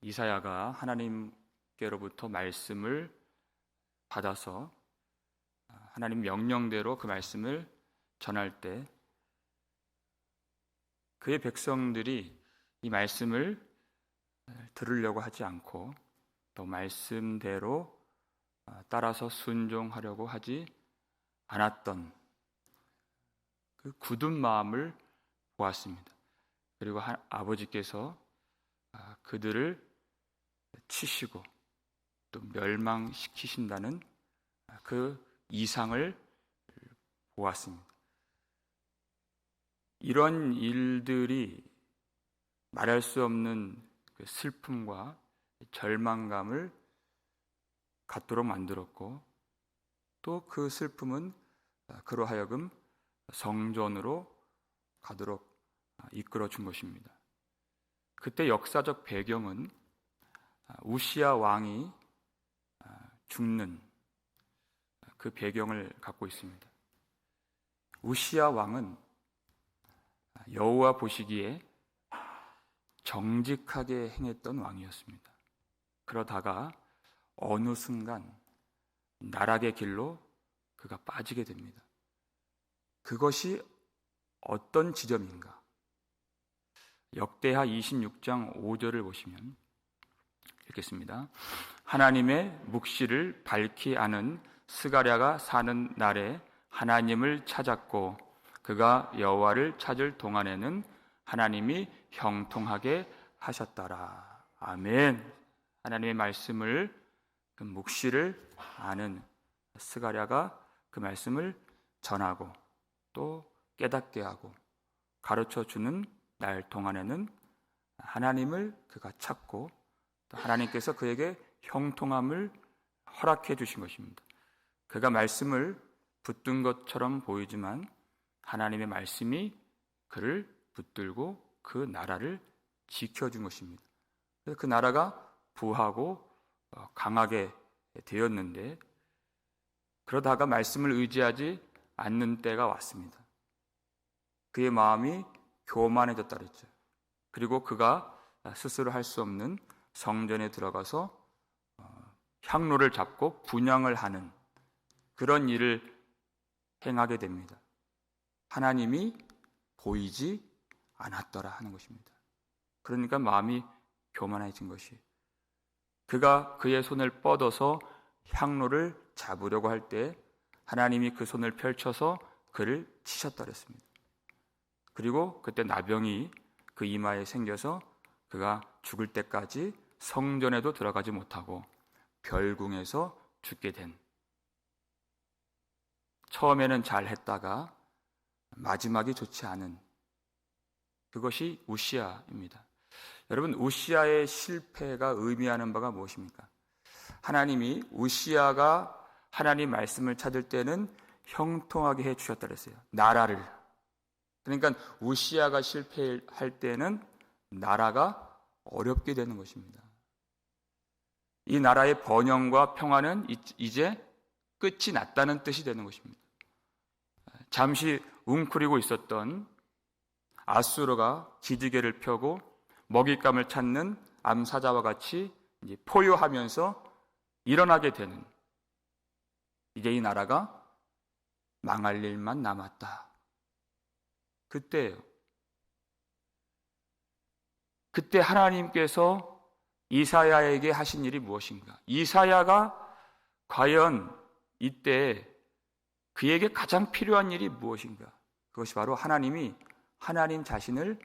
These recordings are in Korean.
이사야가 하나님께로부터 말씀을 받아서 하나님 명령대로 그 말씀을 전할 때 그의 백성들이 이 말씀을 들으려고 하지 않고 또 말씀대로 따라서 순종하려고 하지 않았던 그 굳은 마음을 보았습니다. 그리고 아버지께서 그들을 치시고 또 멸망시키신다는 그 이상을 보았습니다. 이런 일들이 말할 수 없는 그 슬픔과 절망감을 갖도록 만들었고 또 그 슬픔은 그로 하여금 성전으로 가도록 이끌어 준 것입니다. 그때 역사적 배경은 우시야 왕이 죽는 그 배경을 갖고 있습니다. 우시야 왕은 여호와 보시기에 정직하게 행했던 왕이었습니다. 그러다가 어느 순간 나락의 길로 그가 빠지게 됩니다. 그것이 어떤 지점인가? 역대하 26장 5절을 보시면 읽겠습니다. 하나님의 묵시를 밝히 아는 스가랴가 사는 날에 하나님을 찾았고 그가 여호와를 찾을 동안에는 하나님이 형통하게 하셨더라. 아멘. 하나님의 말씀을 그 묵시를 아는 스가랴가 그 말씀을 전하고 또 깨닫게 하고 가르쳐 주는 날 동안에는 하나님을 그가 찾고 또 하나님께서 그에게 형통함을 허락해 주신 것입니다. 그가 말씀을 붙든 것처럼 보이지만 하나님의 말씀이 그를 붙들고 그 나라를 지켜준 것입니다. 그래서 그 나라가 부하고 강하게 되었는데 그러다가 말씀을 의지하지 않는 때가 왔습니다. 그의 마음이 교만해졌다 그랬죠. 그리고 그가 스스로 할 수 없는 성전에 들어가서 향로를 잡고 분향을 하는 그런 일을 행하게 됩니다. 하나님이 보이지 않았더라 하는 것입니다. 그러니까 마음이 교만해진 것이 그가 그의 손을 뻗어서 향로를 잡으려고 할 때 하나님이 그 손을 펼쳐서 그를 치셨다 그랬습니다. 그리고 그때 나병이 그 이마에 생겨서 그가 죽을 때까지 성전에도 들어가지 못하고 별궁에서 죽게 된, 처음에는 잘했다가 마지막이 좋지 않은 그것이 우시야입니다. 여러분, 우시야의 실패가 의미하는 바가 무엇입니까? 하나님이 우시야가 하나님 말씀을 찾을 때는 형통하게 해 주셨다 그랬어요. 나라를. 그러니까 우시야가 실패할 때는 나라가 어렵게 되는 것입니다. 이 나라의 번영과 평화는 이제 끝이 났다는 뜻이 되는 것입니다. 잠시 웅크리고 있었던 아수르가 기지개를 펴고 먹잇감을 찾는 암사자와 같이 이제 포효하면서 일어나게 되는, 이제 이 나라가 망할 일만 남았다. 그때예요. 그때 하나님께서 이사야에게 하신 일이 무엇인가? 이사야가 과연 이때 그에게 가장 필요한 일이 무엇인가? 그것이 바로 하나님이 하나님 자신을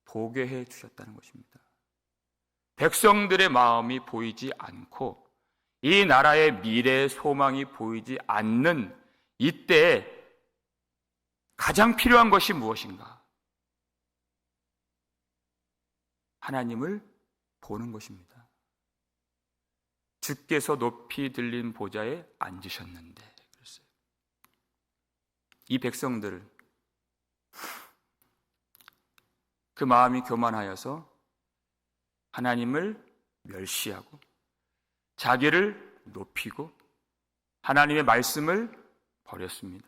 보게 해 주셨다는 것입니다. 백성들의 마음이 보이지 않고 이 나라의 미래의 소망이 보이지 않는 이때 가장 필요한 것이 무엇인가? 하나님을 보는 것입니다. 주께서 높이 들린 보좌에 앉으셨는데 그랬어요. 이 백성들 그 마음이 교만하여서 하나님을 멸시하고 자기를 높이고 하나님의 말씀을 버렸습니다.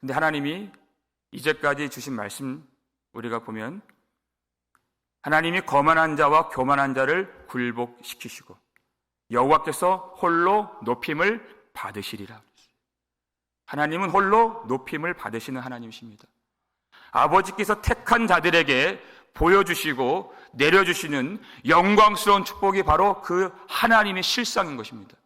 그런데 하나님이 이제까지 주신 말씀 우리가 보면 하나님이 거만한 자와 교만한 자를 굴복시키시고 여호와께서 홀로 높임을 받으시리라. 하나님은 홀로 높임을 받으시는 하나님이십니다. 아버지께서 택한 자들에게 보여주시고 내려주시는 영광스러운 축복이 바로 그 하나님의 실상인 것입니다.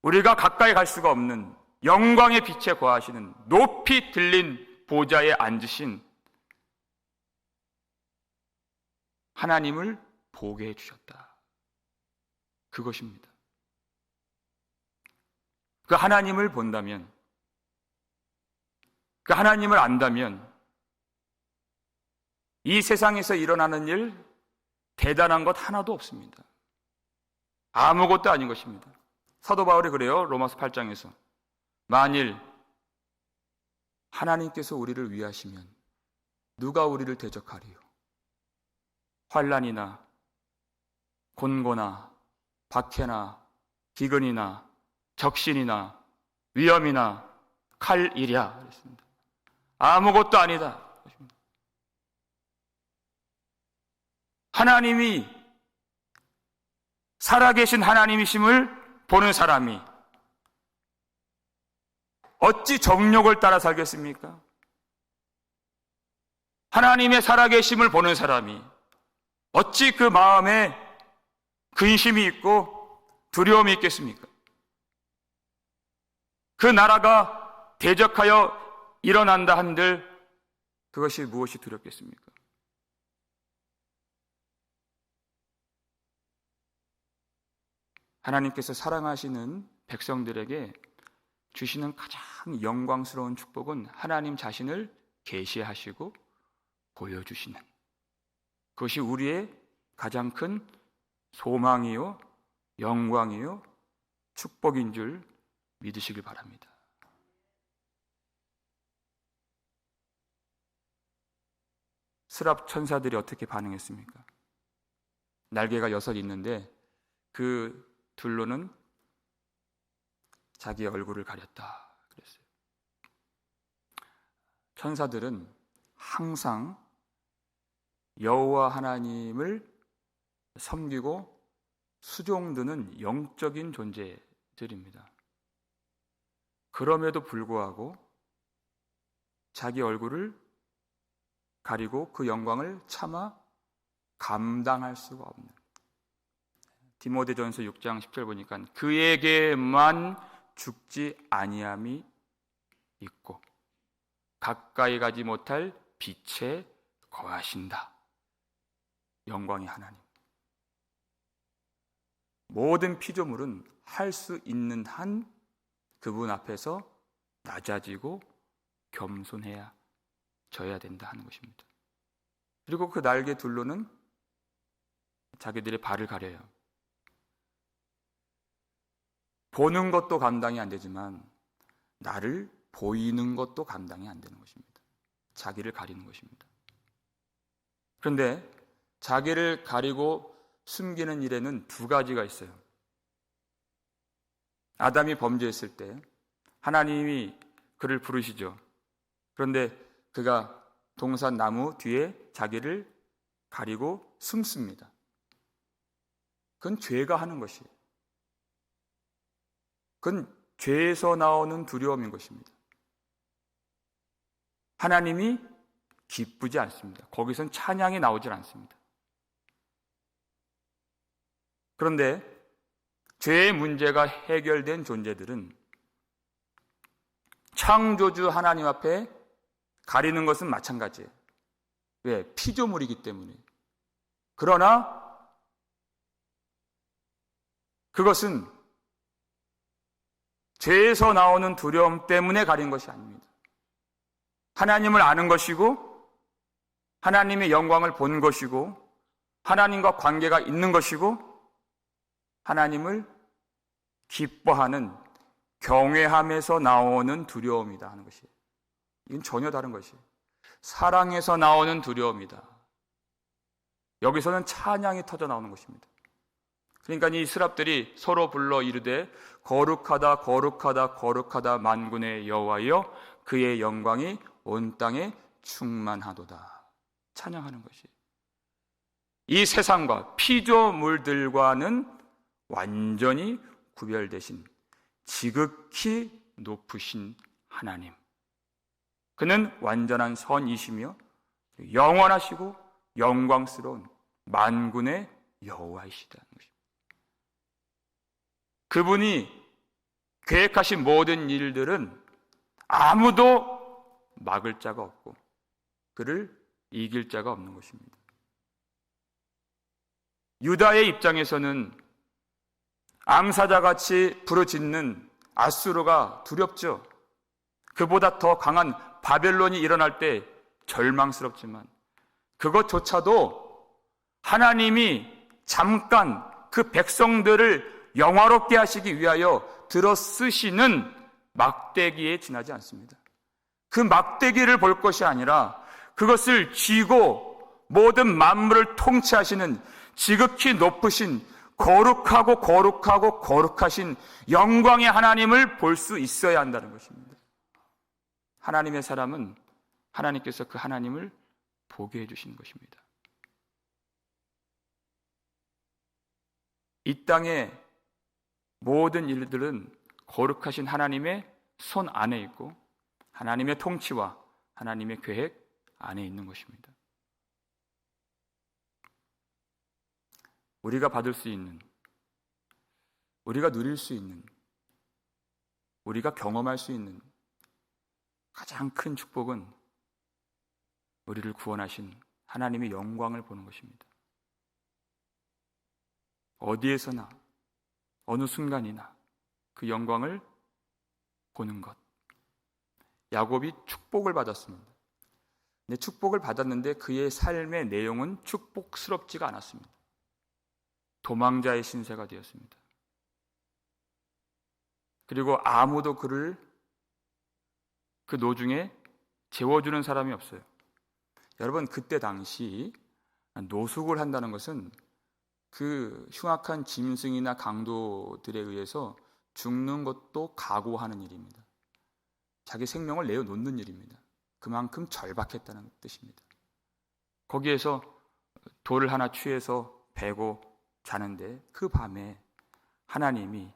우리가 가까이 갈 수가 없는 영광의 빛에 거하시는 높이 들린 보좌에 앉으신 하나님을 보게 해주셨다. 그것입니다. 그 하나님을 본다면, 그 하나님을 안다면 이 세상에서 일어나는 일 대단한 것 하나도 없습니다. 아무것도 아닌 것입니다. 사도 바울이 그래요. 로마서 8장에서 만일 하나님께서 우리를 위하시면 누가 우리를 대적하리요? 환난이나 곤고나 박해나 기근이나 적신이나 위험이나 칼이랴 그랬습니다. 아무것도 아니다. 하나님이 살아계신 하나님이심을 보는 사람이 어찌 정욕을 따라 살겠습니까? 하나님의 살아계심을 보는 사람이 어찌 그 마음에 근심이 있고 두려움이 있겠습니까? 그 나라가 대적하여 일어난다 한들 그것이 무엇이 두렵겠습니까? 하나님께서 사랑하시는 백성들에게 주시는 가장 영광스러운 축복은 하나님 자신을 계시하시고 보여주시는, 그것이 우리의 가장 큰 소망이요 영광이요 축복인 줄 믿으시길 바랍니다. 스랍 천사들이 어떻게 반응했습니까? 날개가 6 있는데 그 둘로는 자기의 얼굴을 가렸다 그랬어요. 천사들은 항상 여호와 하나님을 섬기고 수종드는 영적인 존재들입니다. 그럼에도 불구하고 자기 얼굴을 가리고 그 영광을 차마 감당할 수가 없는, 디모데전서 6장 10절 보니까 그에게만 죽지 아니함이 있고 가까이 가지 못할 빛에 거하신다. 영광의 하나님. 모든 피조물은 할 수 있는 한 그분 앞에서 낮아지고 겸손해야 져야 된다 하는 것입니다. 그리고 그 날개 둘로는 자기들의 발을 가려요. 보는 것도 감당이 안 되지만 나를 보이는 것도 감당이 안 되는 것입니다. 자기를 가리는 것입니다. 그런데 자기를 가리고 숨기는 일에는 2가지가 있어요. 아담이 범죄했을 때 하나님이 그를 부르시죠. 그런데 그가 동산 나무 뒤에 자기를 가리고 숨습니다. 그건 죄가 하는 것이에요. 그건 죄에서 나오는 두려움인 것입니다. 하나님이 기쁘지 않습니다. 거기선 찬양이 나오질 않습니다. 그런데 죄의 문제가 해결된 존재들은 창조주 하나님 앞에 가리는 것은 마찬가지예요. 왜? 피조물이기 때문에. 그러나 그것은 죄에서 나오는 두려움 때문에 가린 것이 아닙니다. 하나님을 아는 것이고 하나님의 영광을 본 것이고 하나님과 관계가 있는 것이고 하나님을 기뻐하는 경외함에서 나오는 두려움이다 하는 것이에요. 이건 전혀 다른 것이에요. 사랑에서 나오는 두려움이다. 여기서는 찬양이 터져 나오는 것입니다. 그러니까 이 스랍들이 서로 불러 이르되 거룩하다 거룩하다 거룩하다 만군의 여호와여 그의 영광이 온 땅에 충만하도다. 찬양하는 것이 이 세상과 피조물들과는 완전히 구별되신 지극히 높으신 하나님, 그는 완전한 선이시며 영원하시고 영광스러운 만군의 여호와이시다는 것입니다. 그분이 계획하신 모든 일들은 아무도 막을 자가 없고 그를 이길 자가 없는 것입니다. 유다의 입장에서는 암사자같이 부르짖는 아수르가 두렵죠. 그보다 더 강한 바벨론이 일어날 때 절망스럽지만 그것조차도 하나님이 잠깐 그 백성들을 영화롭게 하시기 위하여 들어쓰시는 막대기에 지나지 않습니다. 그 막대기를 볼 것이 아니라 그것을 쥐고 모든 만물을 통치하시는 지극히 높으신 거룩하신 영광의 하나님을 볼 수 있어야 한다는 것입니다. 하나님의 사람은 하나님께서 그 하나님을 보게 해주시는 것입니다. 이 땅의 모든 일들은 거룩하신 하나님의 손 안에 있고 하나님의 통치와 하나님의 계획 안에 있는 것입니다. 우리가 받을 수 있는, 우리가 누릴 수 있는, 우리가 경험할 수 있는 가장 큰 축복은 우리를 구원하신 하나님의 영광을 보는 것입니다. 어디에서나 어느 순간이나 그 영광을 보는 것. 야곱이 축복을 받았습니다. 근데 축복을 받았는데 그의 삶의 내용은 축복스럽지가 않았습니다. 도망자의 신세가 되었습니다. 그리고 아무도 그를 그 노중에 재워주는 사람이 없어요. 여러분, 그때 당시 노숙을 한다는 것은 그 흉악한 짐승이나 강도들에 의해서 죽는 것도 각오하는 일입니다. 자기 생명을 내어놓는 일입니다. 그만큼 절박했다는 뜻입니다. 거기에서 돌을 하나 취해서 베고 자는데 그 밤에 하나님이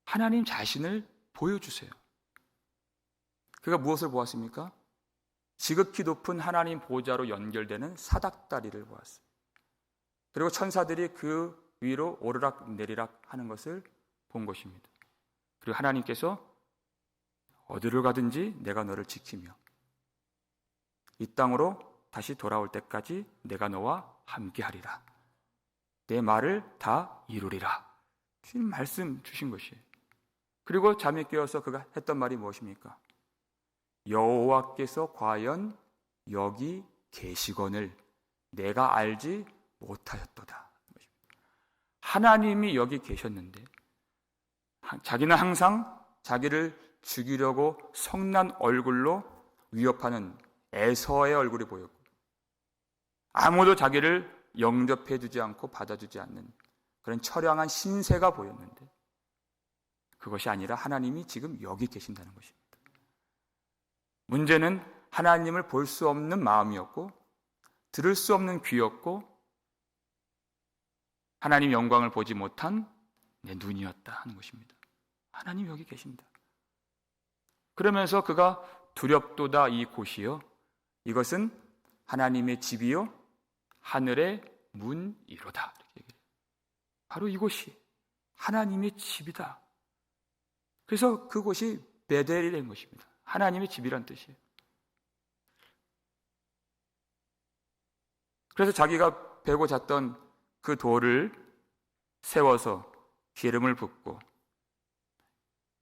하나님 자신을 보여주세요. 그가 무엇을 보았습니까? 지극히 높은 하나님 보좌로 연결되는 사닥다리를 보았어요. 그리고 천사들이 그 위로 오르락 내리락 하는 것을 본 것입니다. 그리고 하나님께서 어디를 가든지 내가 너를 지키며 이 땅으로 다시 돌아올 때까지 내가 너와 함께하리라. 내 말을 다 이루리라. 주님 말씀 주신 것이에요. 그리고 잠에 깨어서 그가 했던 말이 무엇입니까? 여호와께서 과연 여기 계시거늘 내가 알지 못하였도다. 하나님이 여기 계셨는데 자기는 항상 자기를 죽이려고 성난 얼굴로 위협하는 에서의 얼굴이 보였고 아무도 자기를 영접해주지 않고 받아주지 않는 그런 처량한 신세가 보였는데 그것이 아니라 하나님이 지금 여기 계신다는 것입니다. 문제는 하나님을 볼 수 없는 마음이었고 들을 수 없는 귀였고 하나님 영광을 보지 못한 내 눈이었다 하는 것입니다. 하나님 여기 계신다. 그러면서 그가 두렵도다 이 곳이요 이것은 하나님의 집이요 하늘의 문이로다. 바로 이곳이 하나님의 집이다. 그래서 그곳이 베델이 된 것입니다. 하나님의 집이란 뜻이에요. 그래서 자기가 베고 잤던 그 돌을 세워서 기름을 붓고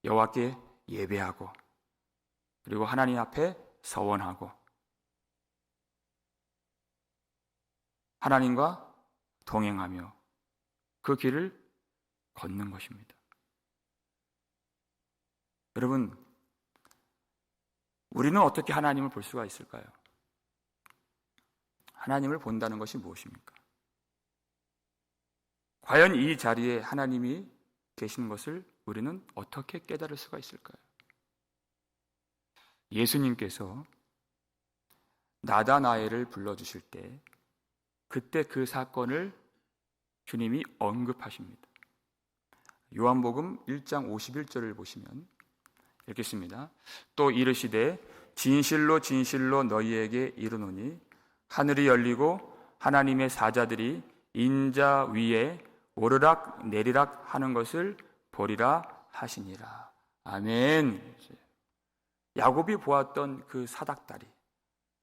여호와께 예배하고 그리고 하나님 앞에 서원하고 하나님과 동행하며 그 길을 걷는 것입니다. 여러분, 우리는 어떻게 하나님을 볼 수가 있을까요? 하나님을 본다는 것이 무엇입니까? 과연 이 자리에 하나님이 계신 것을 우리는 어떻게 깨달을 수가 있을까요? 예수님께서 나다나엘을 불러주실 때 그때 그 사건을 주님이 언급하십니다. 요한복음 1장 51절을 보시면 읽겠습니다. 또 이르시되 진실로 진실로 너희에게 이르노니 하늘이 열리고 하나님의 사자들이 인자 위에 오르락 내리락 하는 것을 보리라 하시니라. 아멘. 야곱이 보았던 그 사닥다리,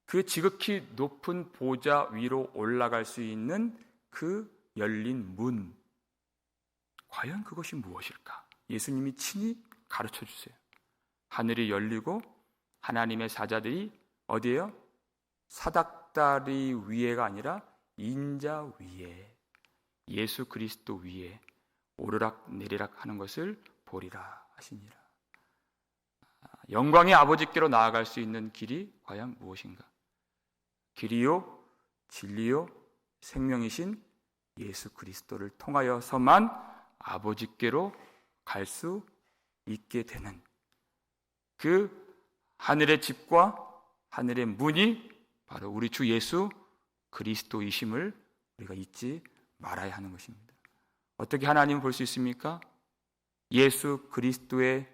그 지극히 높은 보좌 위로 올라갈 수 있는 그 열린 문, 과연 그것이 무엇일까? 예수님이 친히 가르쳐 주세요. 하늘이 열리고 하나님의 사자들이 어디에요? 사닥다리 위에가 아니라 인자 위에, 예수 그리스도 위에 오르락 내리락 하는 것을 보리라 하시니라. 영광의 아버지께로 나아갈 수 있는 길이 과연 무엇인가? 길이요 진리요 생명이신 예수 그리스도를 통하여서만 아버지께로 갈 수 있게 되는 그 하늘의 집과 하늘의 문이 바로 우리 주 예수 그리스도이심을 우리가 잊지 말아야 하는 것입니다. 어떻게 하나님을 볼 수 있습니까? 예수 그리스도의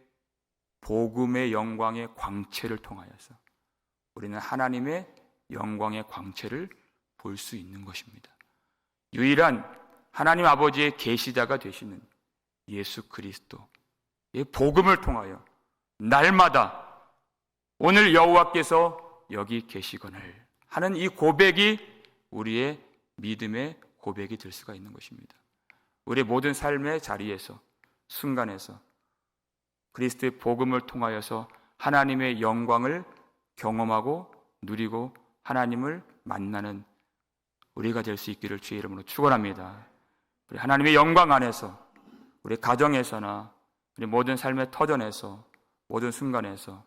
복음의 영광의 광채를 통하여서 우리는 하나님의 영광의 광채를 볼 수 있는 것입니다. 유일한 하나님 아버지의 계시자가 되시는 예수 그리스도의 복음을 통하여 날마다 오늘 여호와께서 여기 계시거늘 하는 이 고백이 우리의 믿음의 고백이 될 수가 있는 것입니다. 우리의 모든 삶의 자리에서 순간에서 그리스도의 복음을 통하여서 하나님의 영광을 경험하고 누리고 하나님을 만나는 우리가 될 수 있기를 주의 이름으로 축원합니다. 우리 하나님의 영광 안에서 우리 가정에서나 우리 모든 삶의 터전에서 모든 순간에서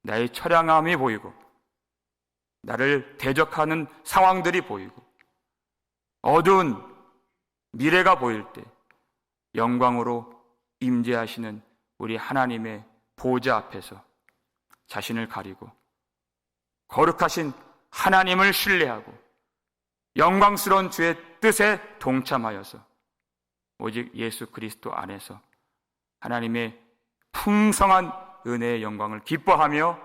나의 처량함이 보이고 나를 대적하는 상황들이 보이고 어두운 미래가 보일 때 영광으로 임재하시는 우리 하나님의 보좌 앞에서 자신을 가리고 거룩하신 하나님을 신뢰하고 영광스러운 주의 뜻에 동참하여서 오직 예수 그리스도 안에서 하나님의 풍성한 은혜의 영광을 기뻐하며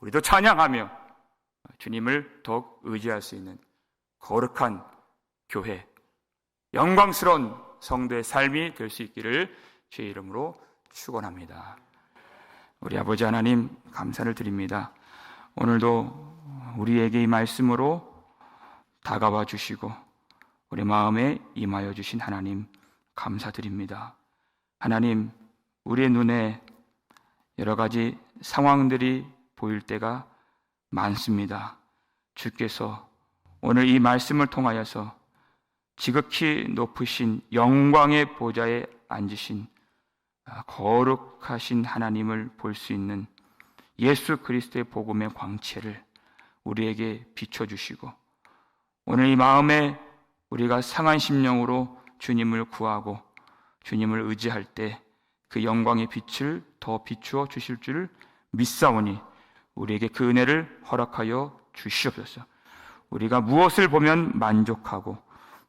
우리도 찬양하며 주님을 더욱 의지할 수 있는 거룩한 교회, 영광스러운 성도의 삶이 될 수 있기를 주의 이름으로 축원합니다. 우리 아버지 하나님 감사를 드립니다. 오늘도 우리에게 이 말씀으로 다가와 주시고 우리 마음에 임하여 주신 하나님 감사드립니다. 하나님, 우리의 눈에 여러 가지 상황들이 보일 때가 많습니다. 주께서 오늘 이 말씀을 통하여서 지극히 높으신 영광의 보좌에 앉으신 거룩하신 하나님을 볼 수 있는 예수 그리스도의 복음의 광채를 우리에게 비춰주시고 오늘 이 마음에 우리가 상한 심령으로 주님을 구하고 주님을 의지할 때 그 영광의 빛을 더 비추어 주실 줄 믿사오니 우리에게 그 은혜를 허락하여 주시옵소서. 우리가 무엇을 보면 만족하고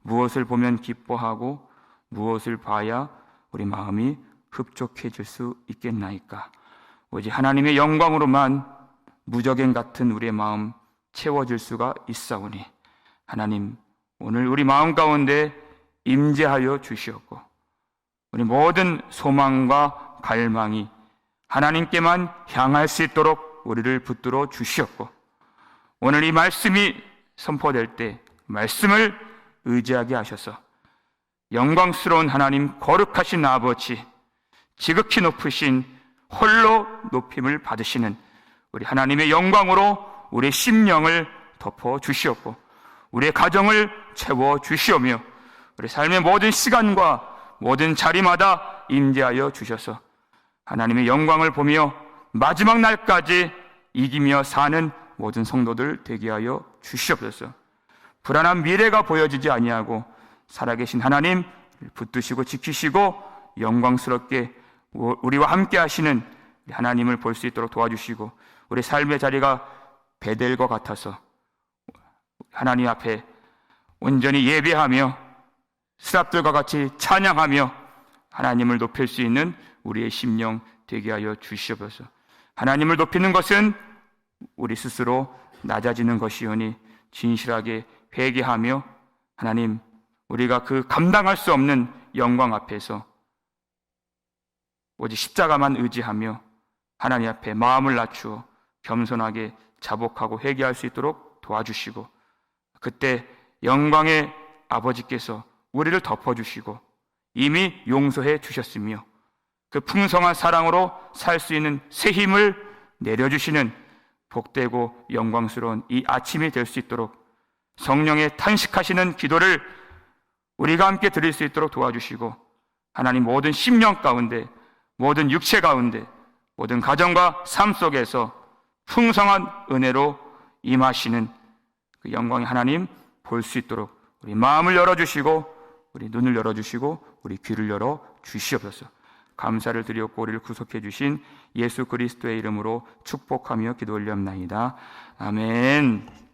무엇을 보면 기뻐하고 무엇을 봐야 우리 마음이 흡족해질 수 있겠나이까. 오직 하나님의 영광으로만 무적행 같은 우리의 마음 채워질 수가 있사오니 하나님, 오늘 우리 마음 가운데 임재하여 주시옵고 우리 모든 소망과 갈망이 하나님께만 향할 수 있도록 우리를 붙들어 주시옵고 오늘 이 말씀이 선포될 때 말씀을 의지하게 하셔서 영광스러운 하나님, 거룩하신 아버지, 지극히 높으신 홀로 높임을 받으시는 우리 하나님의 영광으로 우리의 심령을 덮어 주시옵고 우리의 가정을 채워 주시오며 우리 삶의 모든 시간과 모든 자리마다 임재하여 주셔서 하나님의 영광을 보며 마지막 날까지 이기며 사는 모든 성도들 되게 하여 주시옵소서. 불안한 미래가 보여지지 아니하고 살아계신 하나님 붙드시고 지키시고 영광스럽게 우리와 함께 하시는 하나님을 볼 수 있도록 도와주시고 우리 삶의 자리가 베델과 같아서 하나님 앞에 온전히 예배하며 스랍들과 같이 찬양하며 하나님을 높일 수 있는 우리의 심령 되게 하여 주시옵소서. 하나님을 높이는 것은 우리 스스로 낮아지는 것이오니 진실하게 회개하며 하나님, 우리가 그 감당할 수 없는 영광 앞에서 오직 십자가만 의지하며 하나님 앞에 마음을 낮추어 겸손하게 자복하고 회개할 수 있도록 도와주시고, 그때 영광의 아버지께서 우리를 덮어주시고 이미 용서해 주셨으며 그 풍성한 사랑으로 살 수 있는 새 힘을 내려주시는 복되고 영광스러운 이 아침이 될 수 있도록 성령의 탄식하시는 기도를 우리가 함께 드릴 수 있도록 도와주시고, 하나님 모든 심령 가운데, 모든 육체 가운데, 모든 가정과 삶 속에서 풍성한 은혜로 임하시는 그 영광의 하나님 볼 수 있도록 우리 마음을 열어주시고 우리 눈을 열어주시고 우리 귀를 열어 주시옵소서. 감사를 드리옵고 우리를 구속해 주신 예수 그리스도의 이름으로 축복하며 기도 올리옵나이다. 아멘.